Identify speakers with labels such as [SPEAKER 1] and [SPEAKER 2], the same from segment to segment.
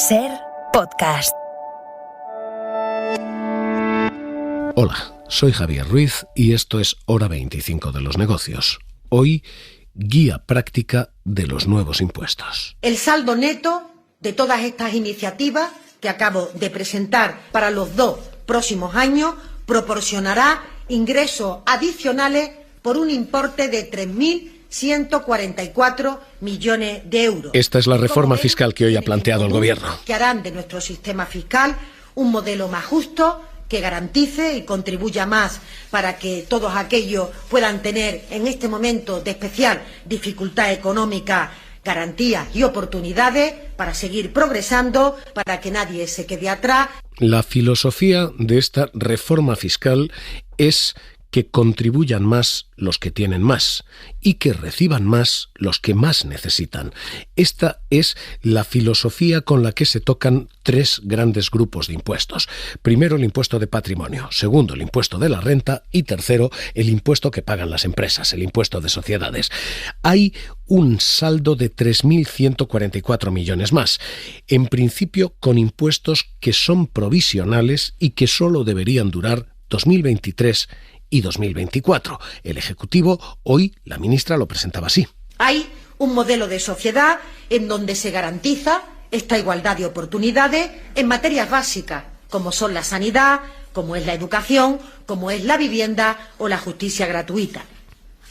[SPEAKER 1] SER Podcast.
[SPEAKER 2] Hola, soy Javier Ruiz y esto es Hora 25 de los negocios. Hoy, guía práctica de los nuevos impuestos.
[SPEAKER 3] El saldo neto de todas estas iniciativas que acabo de presentar para los 2 próximos años proporcionará ingresos adicionales por un importe de 3.144 millones de euros.
[SPEAKER 2] Esta es la reforma fiscal que hoy ha planteado el Gobierno.
[SPEAKER 3] Que harán de nuestro sistema fiscal un modelo más justo, que garantice y contribuya más para que todos aquellos puedan tener en este momento de especial dificultad económica garantías y oportunidades para seguir progresando, para que nadie se quede atrás.
[SPEAKER 2] La filosofía de esta reforma fiscal es que contribuyan más los que tienen más y que reciban más los que más necesitan. Esta es la filosofía con la que se tocan 3 grandes grupos de impuestos. Primero, el impuesto de patrimonio. Segundo, el impuesto de la renta. Y tercero, el impuesto que pagan las empresas, el impuesto de sociedades. Hay un saldo de 3.144 millones más. En principio, con impuestos que son provisionales y que solo deberían durar 2023 y 2024. El Ejecutivo, hoy la ministra lo presentaba así.
[SPEAKER 3] Hay un modelo de sociedad en donde se garantiza esta igualdad de oportunidades en materias básicas, como son la sanidad, como es la educación, como es la vivienda o la justicia gratuita.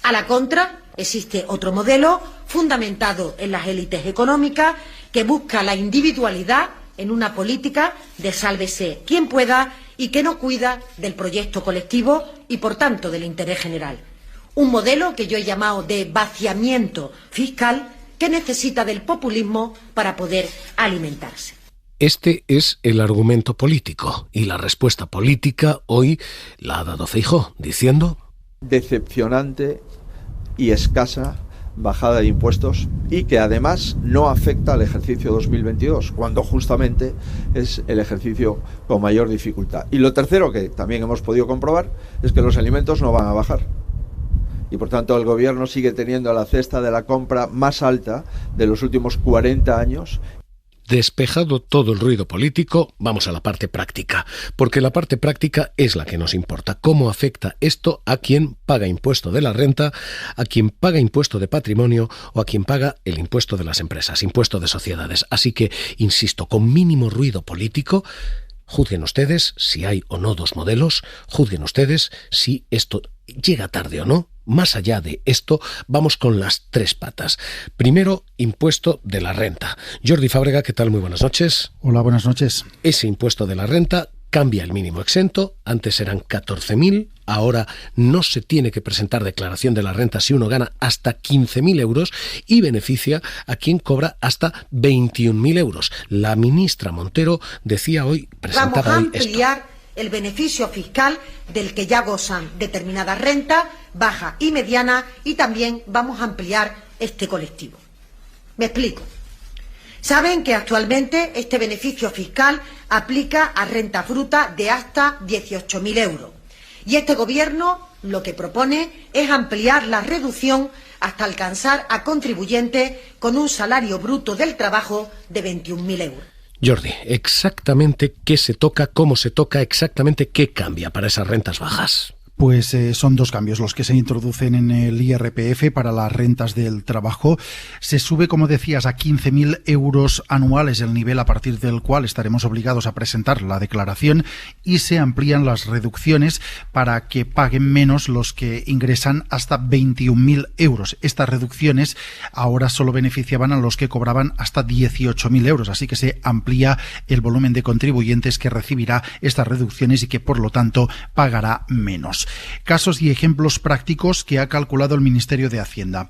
[SPEAKER 3] A la contra, existe otro modelo fundamentado en las élites económicas que busca la individualidad en una política de sálvese quien pueda y que no cuida del proyecto colectivo y, por tanto, del interés general. Un modelo que yo he llamado de vaciamiento fiscal que necesita del populismo para poder alimentarse.
[SPEAKER 2] Este es el argumento político y la respuesta política hoy la ha dado Feijóo, diciendo:
[SPEAKER 4] decepcionante y escasa bajada de impuestos y que además no afecta al ejercicio 2022, cuando justamente es el ejercicio con mayor dificultad. Y lo tercero que también hemos podido comprobar es que los alimentos no van a bajar. Y por tanto el Gobierno sigue teniendo la cesta de la compra más alta de los últimos 40 años.
[SPEAKER 2] Despejado todo el ruido político, vamos a la parte práctica, porque la parte práctica es la que nos importa. ¿Cómo afecta esto a quien paga impuesto de la renta, a quien paga impuesto de patrimonio o a quien paga el impuesto de las empresas, impuesto de sociedades? Así que, insisto, con mínimo ruido político, juzguen ustedes si hay o no 2 modelos, juzguen ustedes si esto llega tarde o no. Más allá de esto, vamos con las 3 patas. Primero, impuesto de la renta. Jordi Fábrega, ¿qué tal? Muy buenas noches.
[SPEAKER 5] Hola, buenas noches.
[SPEAKER 2] Ese impuesto de la renta cambia el mínimo exento. Antes eran 14.000, ahora no se tiene que presentar declaración de la renta si uno gana hasta 15.000 euros y beneficia a quien cobra hasta 21.000 euros. La ministra Montero decía hoy, presentaba hoy esto.
[SPEAKER 3] Vamos a ampliar el beneficio fiscal del que ya gozan determinada renta, baja y mediana, y también vamos a ampliar este colectivo. Me explico. Saben que actualmente este beneficio fiscal aplica a renta bruta de hasta 18.000 euros. Y este Gobierno lo que propone es ampliar la reducción hasta alcanzar a contribuyentes con un salario bruto del trabajo de 21.000 euros.
[SPEAKER 2] Jordi, exactamente qué se toca, cómo se toca, exactamente qué cambia para esas rentas bajas.
[SPEAKER 5] Pues son 2 cambios los que se introducen en el IRPF para las rentas del trabajo. Se sube, como decías, a 15.000 euros anuales el nivel a partir del cual estaremos obligados a presentar la declaración, y se amplían las reducciones para que paguen menos los que ingresan hasta 21.000 euros. Estas reducciones ahora solo beneficiaban a los que cobraban hasta 18.000 euros, así que se amplía el volumen de contribuyentes que recibirá estas reducciones y que, por lo tanto, pagará menos. Casos y ejemplos prácticos que ha calculado el Ministerio de Hacienda.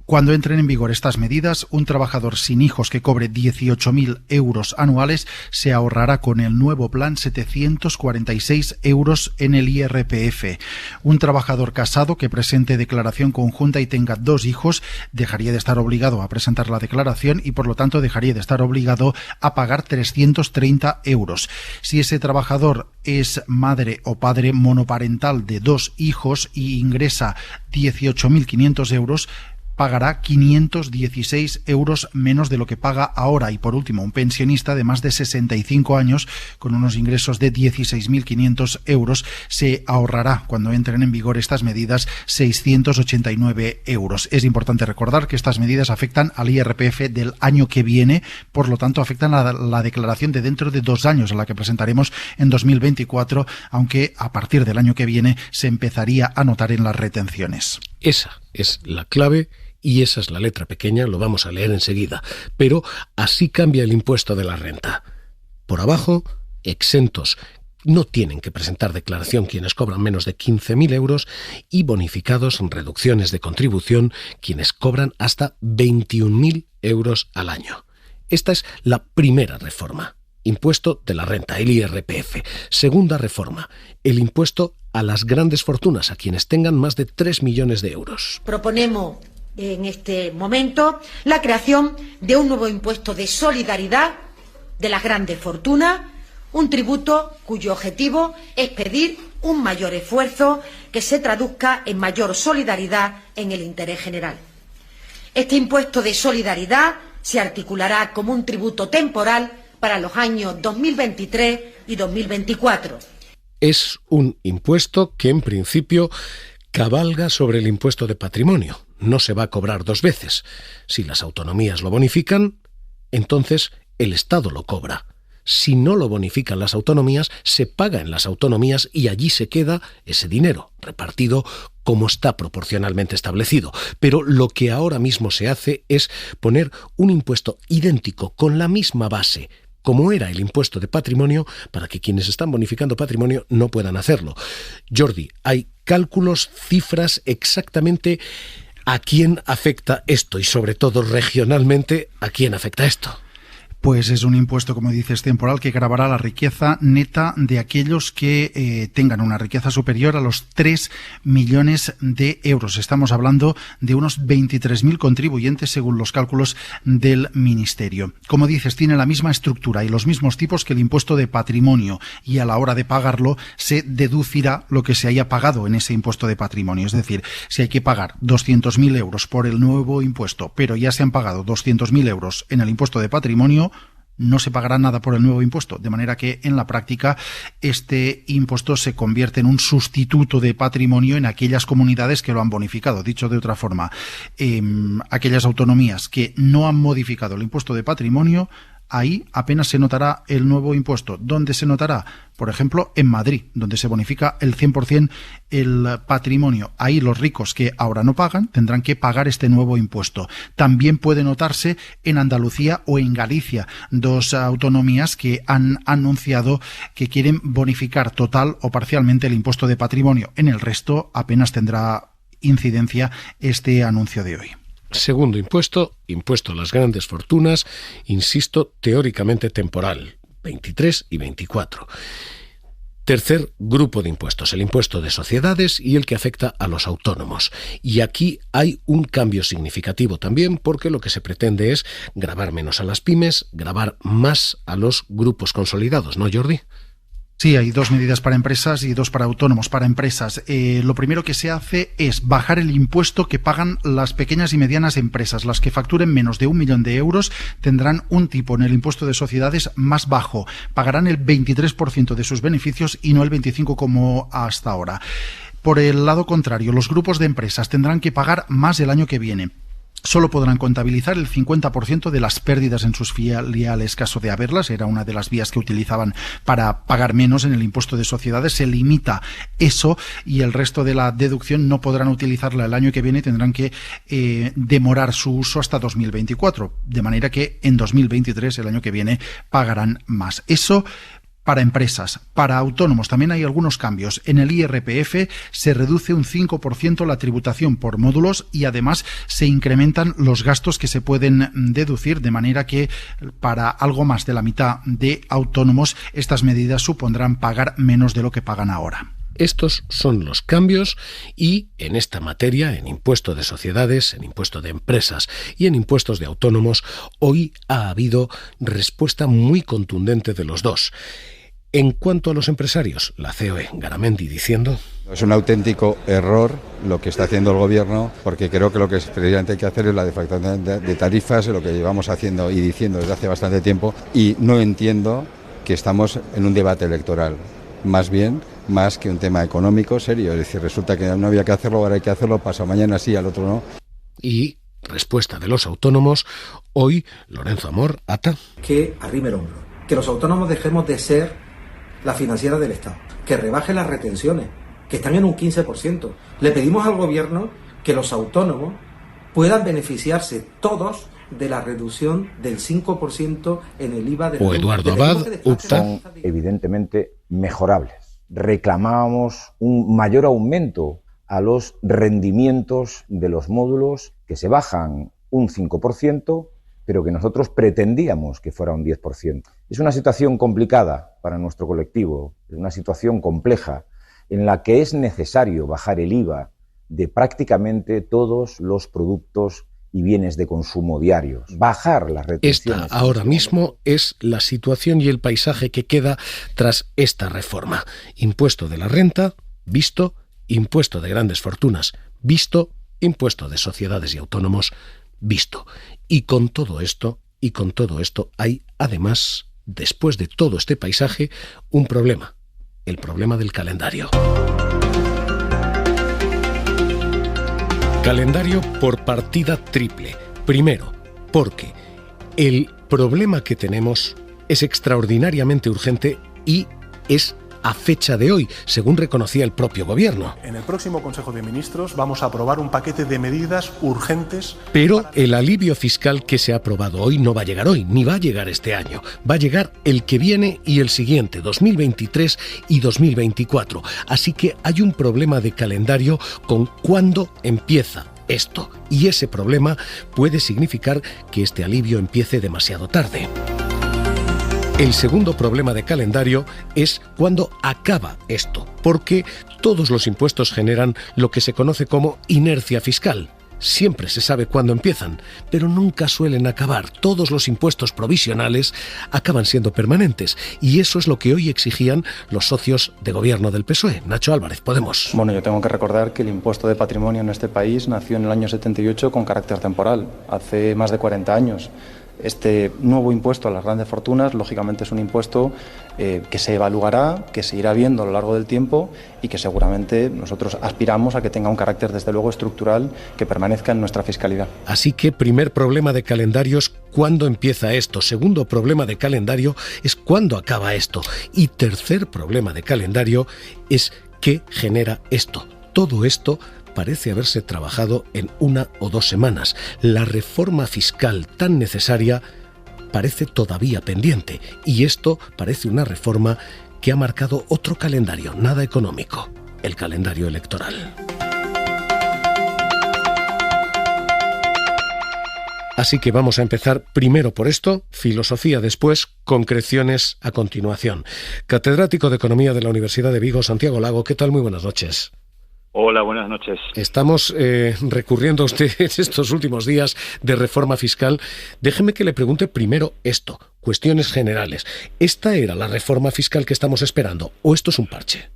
[SPEAKER 5] Cuando entren en vigor estas medidas, un trabajador sin hijos que cobre 18.000 euros anuales se ahorrará con el nuevo plan 746 euros en el IRPF. Un trabajador casado que presente declaración conjunta y tenga 2 hijos dejaría de estar obligado a presentar la declaración y, por lo tanto, dejaría de estar obligado a pagar 330 euros. Si ese trabajador es madre o padre monoparental de 2 hijos y ingresa 18.500 euros, pagará 516 euros menos de lo que paga ahora. Y por último, un pensionista de más de 65 años con unos ingresos de 16.500 euros se ahorrará, cuando entren en vigor estas medidas, 689 euros. Es importante recordar que estas medidas afectan al IRPF del año que viene, por lo tanto afectan a la declaración de dentro de 2 años, a la que presentaremos en 2024, aunque a partir del año que viene se empezaría a notar en las retenciones.
[SPEAKER 2] Esa es la clave. Y esa es la letra pequeña, lo vamos a leer enseguida. Pero así cambia el impuesto de la renta. Por abajo, exentos. No tienen que presentar declaración quienes cobran menos de 15.000 euros y bonificados en reducciones de contribución quienes cobran hasta 21.000 euros al año. Esta es la primera reforma. Impuesto de la renta, el IRPF. Segunda reforma, el impuesto a las grandes fortunas, a quienes tengan más de 3 millones de euros.
[SPEAKER 3] Proponemos en este momento la creación de un nuevo impuesto de solidaridad de las grandes fortunas, un tributo cuyo objetivo es pedir un mayor esfuerzo que se traduzca en mayor solidaridad en el interés general. Este impuesto de solidaridad se articulará como un tributo temporal para los años 2023 y 2024.
[SPEAKER 2] Es un impuesto que en principio cabalga sobre el impuesto de patrimonio. No se va a cobrar 2 veces. Si las autonomías lo bonifican, entonces el Estado lo cobra. Si no lo bonifican las autonomías, se paga en las autonomías y allí se queda ese dinero, repartido como está proporcionalmente establecido. Pero lo que ahora mismo se hace es poner un impuesto idéntico, con la misma base, como era el impuesto de patrimonio, para que quienes están bonificando patrimonio no puedan hacerlo. Jordi, hay cálculos, cifras exactamente a quién afecta esto y sobre todo regionalmente a quién afecta esto.
[SPEAKER 5] Pues es un impuesto, como dices, temporal, que gravará la riqueza neta de aquellos que tengan una riqueza superior a los 3 millones de euros. Estamos hablando de unos 23.000 contribuyentes según los cálculos del Ministerio. Como dices, tiene la misma estructura y los mismos tipos que el impuesto de patrimonio, y a la hora de pagarlo se deducirá lo que se haya pagado en ese impuesto de patrimonio. Es decir, si hay que pagar 200.000 euros por el nuevo impuesto, pero ya se han pagado 200.000 euros en el impuesto de patrimonio, no se pagará nada por el nuevo impuesto, de manera que en la práctica este impuesto se convierte en un sustituto de patrimonio en aquellas comunidades que lo han bonificado. Dicho de otra forma, aquellas autonomías que no han modificado el impuesto de patrimonio, ahí apenas se notará el nuevo impuesto. ¿Dónde se notará? Por ejemplo, en Madrid, donde se bonifica el 100% el patrimonio. Ahí los ricos que ahora no pagan tendrán que pagar este nuevo impuesto. También puede notarse en Andalucía o en Galicia, 2 autonomías que han anunciado que quieren bonificar total o parcialmente el impuesto de patrimonio. En el resto apenas tendrá incidencia este anuncio de hoy.
[SPEAKER 2] Segundo impuesto, impuesto a las grandes fortunas, insisto, teóricamente temporal, 23 y 24. Tercer grupo de impuestos, el impuesto de sociedades y el que afecta a los autónomos. Y aquí hay un cambio significativo también, porque lo que se pretende es gravar menos a las pymes, gravar más a los grupos consolidados, ¿no, Jordi?
[SPEAKER 5] Sí, hay 2 medidas para empresas y 2 para autónomos. Para empresas, lo primero que se hace es bajar el impuesto que pagan las pequeñas y medianas empresas. Las que facturen menos de 1 millón de euros tendrán un tipo en el impuesto de sociedades más bajo. Pagarán el 23% de sus beneficios y no el 25% como hasta ahora. Por el lado contrario, los grupos de empresas tendrán que pagar más el año que viene. Solo podrán contabilizar el 50% de las pérdidas en sus filiales, caso de haberlas. Era una de las vías que utilizaban para pagar menos en el impuesto de sociedades. Se limita eso y el resto de la deducción no podrán utilizarla el año que viene. Tendrán que demorar su uso hasta 2024. De manera que en 2023, el año que viene, pagarán más. Eso para empresas. Para autónomos también hay algunos cambios. En el IRPF se reduce un 5% la tributación por módulos y además se incrementan los gastos que se pueden deducir, de manera que para algo más de la mitad de autónomos estas medidas supondrán pagar menos de lo que pagan ahora.
[SPEAKER 2] Estos son los cambios y en esta materia, en impuesto de sociedades, en impuesto de empresas y en impuestos de autónomos, hoy ha habido respuesta muy contundente de los dos. En cuanto a los empresarios, la COE, Garamendi, diciendo:
[SPEAKER 1] es un auténtico error lo que está haciendo el Gobierno, porque creo que lo que precisamente hay que hacer es la deflactación de tarifas, lo que llevamos haciendo y diciendo desde hace bastante tiempo, y no entiendo que estamos en un debate electoral, más que un tema económico serio. Es decir, resulta que no había que hacerlo, ahora hay que hacerlo, pasado mañana sí, al otro no.
[SPEAKER 2] Y respuesta de los autónomos, hoy Lorenzo Amor ata:
[SPEAKER 6] que arrime el hombro, que los autónomos dejemos de ser la financiera del Estado, que rebaje las retenciones, que están en un 15%. Le pedimos al Gobierno que los autónomos puedan beneficiarse todos de la reducción del 5% en el IVA de la
[SPEAKER 2] O Eduardo Abad opta:
[SPEAKER 7] son evidentemente mejorables. Reclamábamos un mayor aumento a los rendimientos de los módulos, que se bajan un 5%, pero que nosotros pretendíamos que fuera un 10%. Es una situación complicada para nuestro colectivo, es una situación compleja en la que es necesario bajar el IVA de prácticamente todos los productos y bienes de consumo diarios. Bajar las retenciones.
[SPEAKER 2] Esta ahora mismo es la situación y el paisaje que queda tras esta reforma. Impuesto de la renta, visto; impuesto de grandes fortunas, visto; impuesto de sociedades y autónomos, visto. Y con todo esto hay, además, después de todo este paisaje, un problema: el problema del calendario. Calendario por partida triple. Primero, porque el problema que tenemos es extraordinariamente urgente y es a fecha de hoy, según reconocía el propio Gobierno.
[SPEAKER 8] En el próximo Consejo de Ministros vamos a aprobar un paquete de medidas urgentes.
[SPEAKER 2] Pero el alivio fiscal que se ha aprobado hoy no va a llegar hoy, ni va a llegar este año. Va a llegar el que viene y el siguiente, 2023 y 2024. Así que hay un problema de calendario con cuándo empieza esto. Y ese problema puede significar que este alivio empiece demasiado tarde. El segundo problema de calendario es cuándo acaba esto, porque todos los impuestos generan lo que se conoce como inercia fiscal. Siempre se sabe cuándo empiezan, pero nunca suelen acabar. Todos los impuestos provisionales acaban siendo permanentes, y eso es lo que hoy exigían los socios de gobierno del PSOE. Nacho Álvarez, Podemos.
[SPEAKER 9] Bueno, yo tengo que recordar que el impuesto de patrimonio en este país nació en el año 78 con carácter temporal, hace más de 40 años. Este nuevo impuesto a las grandes fortunas, lógicamente, es un impuesto que se evaluará, que se irá viendo a lo largo del tiempo y que seguramente nosotros aspiramos a que tenga un carácter, desde luego, estructural, que permanezca en nuestra fiscalidad.
[SPEAKER 2] Así que primer problema de calendario es cuándo empieza esto. Segundo problema de calendario es cuándo acaba esto. Y tercer problema de calendario es qué genera esto. Todo esto parece haberse trabajado en 1 o 2 semanas. La reforma fiscal tan necesaria parece todavía pendiente, y esto parece una reforma que ha marcado otro calendario, nada económico: el calendario electoral. Así que vamos a empezar primero por esto, filosofía después, concreciones a continuación. Catedrático de Economía de la Universidad de Vigo, Santiago Lago, ¿qué tal? Muy buenas noches.
[SPEAKER 10] Hola, buenas noches.
[SPEAKER 2] Estamos recurriendo a usted en estos últimos días de reforma fiscal. Déjeme que le pregunte primero esto, cuestiones generales. ¿Esta era la reforma fiscal que estamos esperando o esto es un parche?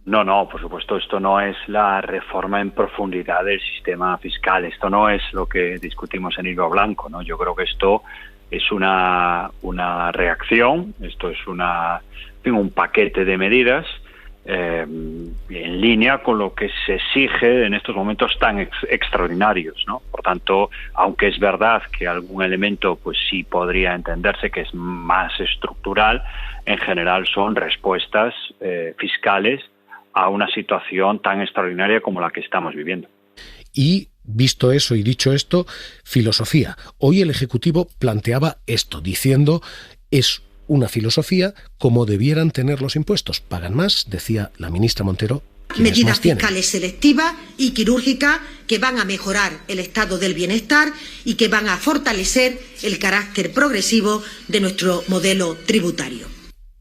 [SPEAKER 10] No, por supuesto, esto no es la reforma en profundidad del sistema fiscal. Esto no es lo que discutimos en Hilo Blanco, ¿no? Yo creo que esto es una reacción, esto es un paquete de medidas en línea con lo que se exige en estos momentos tan extraordinarios, ¿no? Por tanto, aunque es verdad que algún elemento pues sí podría entenderse que es más estructural, en general son respuestas fiscales a una situación tan extraordinaria como la que estamos viviendo.
[SPEAKER 2] Y visto eso y dicho esto, filosofía. Hoy el Ejecutivo planteaba esto, diciendo es una filosofía como debieran tener los impuestos. Pagan más, decía la ministra Montero.
[SPEAKER 3] Medidas fiscales selectivas y quirúrgicas que van a mejorar el estado del bienestar y que van a fortalecer el carácter progresivo de nuestro modelo tributario.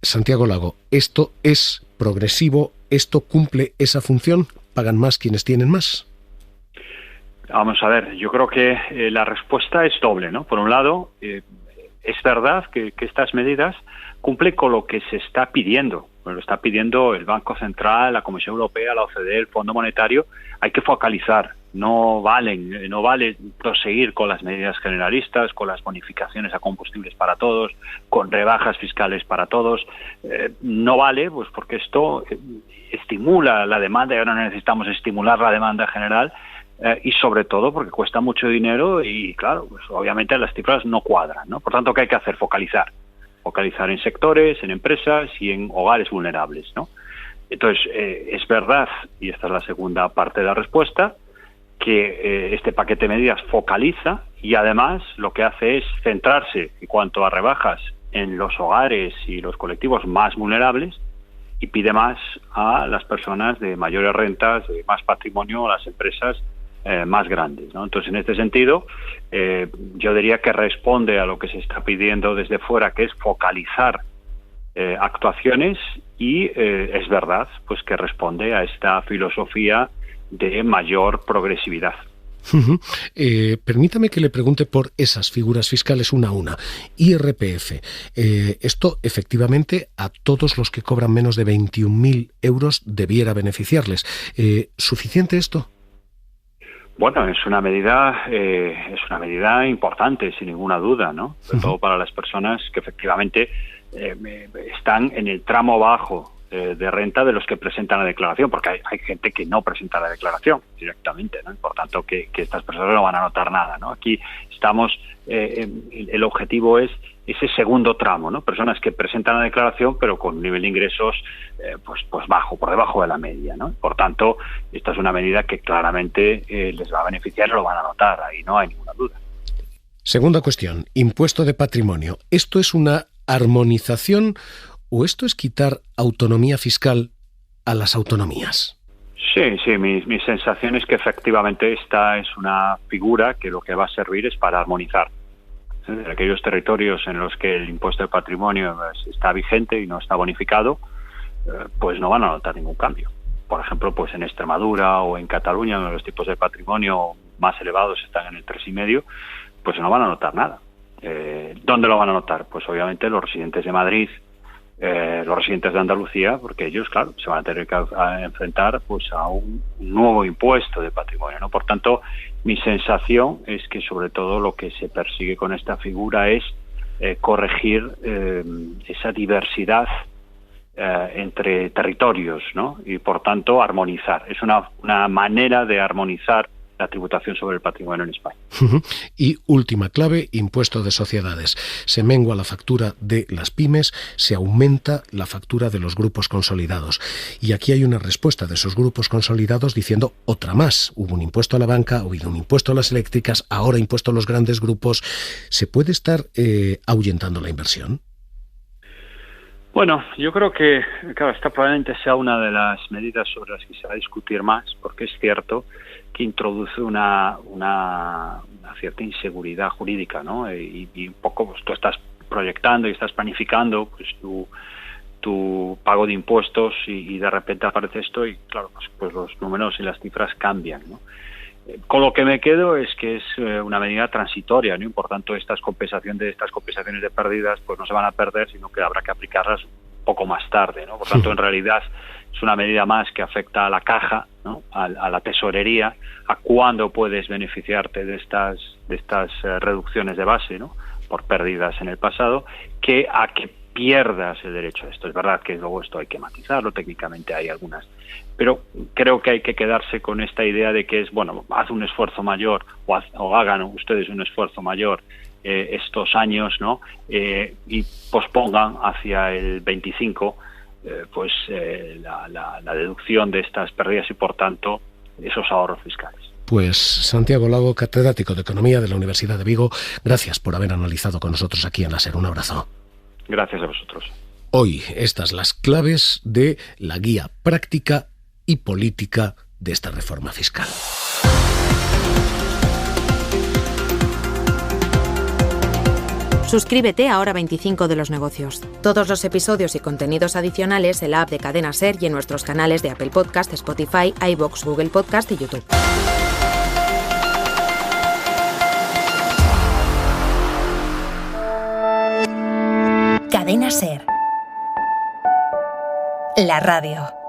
[SPEAKER 2] Santiago Lago, ¿esto es progresivo? ¿Esto cumple esa función? ¿Pagan más quienes tienen más?
[SPEAKER 10] Vamos a ver, yo creo que la respuesta es doble, ¿no? Por un lado, es verdad que estas medidas cumplen con lo que se está pidiendo. Lo está pidiendo el Banco Central, la Comisión Europea, la OCDE, el Fondo Monetario. Hay que focalizar. No vale proseguir con las medidas generalistas, con las bonificaciones a combustibles para todos, con rebajas fiscales para todos. No vale, pues porque esto estimula la demanda y ahora necesitamos estimular la demanda general y sobre todo porque cuesta mucho dinero y claro, pues obviamente las cifras no cuadran, ¿no? Por tanto, ¿qué hay que hacer? Focalizar en sectores, en empresas y en hogares vulnerables, ¿no? Entonces, es verdad, y esta es la segunda parte de la respuesta, que este paquete de medidas focaliza y además lo que hace es centrarse en cuanto a rebajas en los hogares y los colectivos más vulnerables y pide más a las personas de mayores rentas, de más patrimonio, a las empresas más grandes, ¿no? Entonces, en este sentido, yo diría que responde a lo que se está pidiendo desde fuera, que es focalizar actuaciones y es verdad, pues que responde a esta filosofía de mayor progresividad.
[SPEAKER 2] Permítame que le pregunte por esas figuras fiscales una a una. IRPF, esto efectivamente a todos los que cobran menos de 21.000 euros debiera beneficiarles. ¿Suficiente esto?
[SPEAKER 10] Bueno, es una medida importante, sin ninguna duda, ¿no? Sobre todo para las personas que efectivamente están en el tramo bajo de renta de los que presentan la declaración, porque hay gente que no presenta la declaración directamente, ¿no? Por tanto, que estas personas no van a notar nada, ¿no? Aquí estamos, el objetivo es ese segundo tramo, ¿no? Personas que presentan la declaración, pero con un nivel de ingresos pues bajo, por debajo de la media, ¿no? Por tanto, esta es una medida que claramente les va a beneficiar y lo van a notar, ahí no hay ninguna duda.
[SPEAKER 2] Segunda cuestión, impuesto de patrimonio. ¿Esto es una armonización o esto es quitar autonomía fiscal a las autonomías?
[SPEAKER 10] Sí, mi sensación es que efectivamente esta es una figura que lo que va a servir es para armonizar. En aquellos territorios en los que el impuesto de patrimonio está vigente y no está bonificado, pues no van a notar ningún cambio. Por ejemplo, pues en Extremadura o en Cataluña, donde los tipos de patrimonio más elevados están en el 3,5, pues no van a notar nada. ¿Dónde lo van a notar? Pues obviamente los residentes de Madrid, los residentes de Andalucía, porque ellos, claro, se van a tener que enfrentar pues a un nuevo impuesto de patrimonio, ¿no? Por tanto, mi sensación es que sobre todo lo que se persigue con esta figura es corregir esa diversidad entre territorios, ¿no? Y por tanto armonizar. Es una manera de armonizar la tributación sobre el patrimonio en España.
[SPEAKER 2] Y última clave, impuesto de sociedades. Se mengua la factura de las pymes, se aumenta la factura de los grupos consolidados. Y aquí hay una respuesta de esos grupos consolidados diciendo otra más. Hubo un impuesto a la banca, ha habido un impuesto a las eléctricas, ahora impuesto a los grandes grupos. ¿Se puede estar ahuyentando la inversión?
[SPEAKER 10] Bueno, yo creo que, claro, esta probablemente sea una de las medidas sobre las que se va a discutir más, porque es cierto que introduce una cierta inseguridad jurídica, ¿no? Y un poco, pues tú estás proyectando y estás planificando pues tu pago de impuestos y de repente aparece esto y, claro, pues los números y las cifras cambian, ¿no? Con lo que me quedo es que es una medida transitoria, ¿no? Y por tanto estas compensaciones de pérdidas pues no se van a perder, sino que habrá que aplicarlas un poco más tarde, ¿no? Por tanto, en realidad es una medida más que afecta a la caja, ¿no? A la tesorería, a cuándo puedes beneficiarte de estas reducciones de base, ¿no? Por pérdidas en el pasado, que a que pierdas el derecho a esto. Es verdad que luego esto hay que matizarlo, técnicamente hay algunas, pero creo que hay que quedarse con esta idea de que es, bueno, haz un esfuerzo mayor o hagan ustedes un esfuerzo mayor estos años, ¿no? Y pospongan hacia el 25 la deducción de estas pérdidas y, por tanto, esos ahorros fiscales.
[SPEAKER 2] Pues Santiago Lago, catedrático de Economía de la Universidad de Vigo, gracias por haber analizado con nosotros aquí en La SER. Un abrazo.
[SPEAKER 10] Gracias a vosotros.
[SPEAKER 2] Hoy, estas las claves de la guía práctica y política de esta reforma fiscal.
[SPEAKER 11] Suscríbete a Hora 25 de los negocios. Todos los episodios y contenidos adicionales en la app de Cadena SER y en nuestros canales de Apple Podcast, Spotify, iVoox, Google Podcast y YouTube.
[SPEAKER 12] Cadena SER. La radio.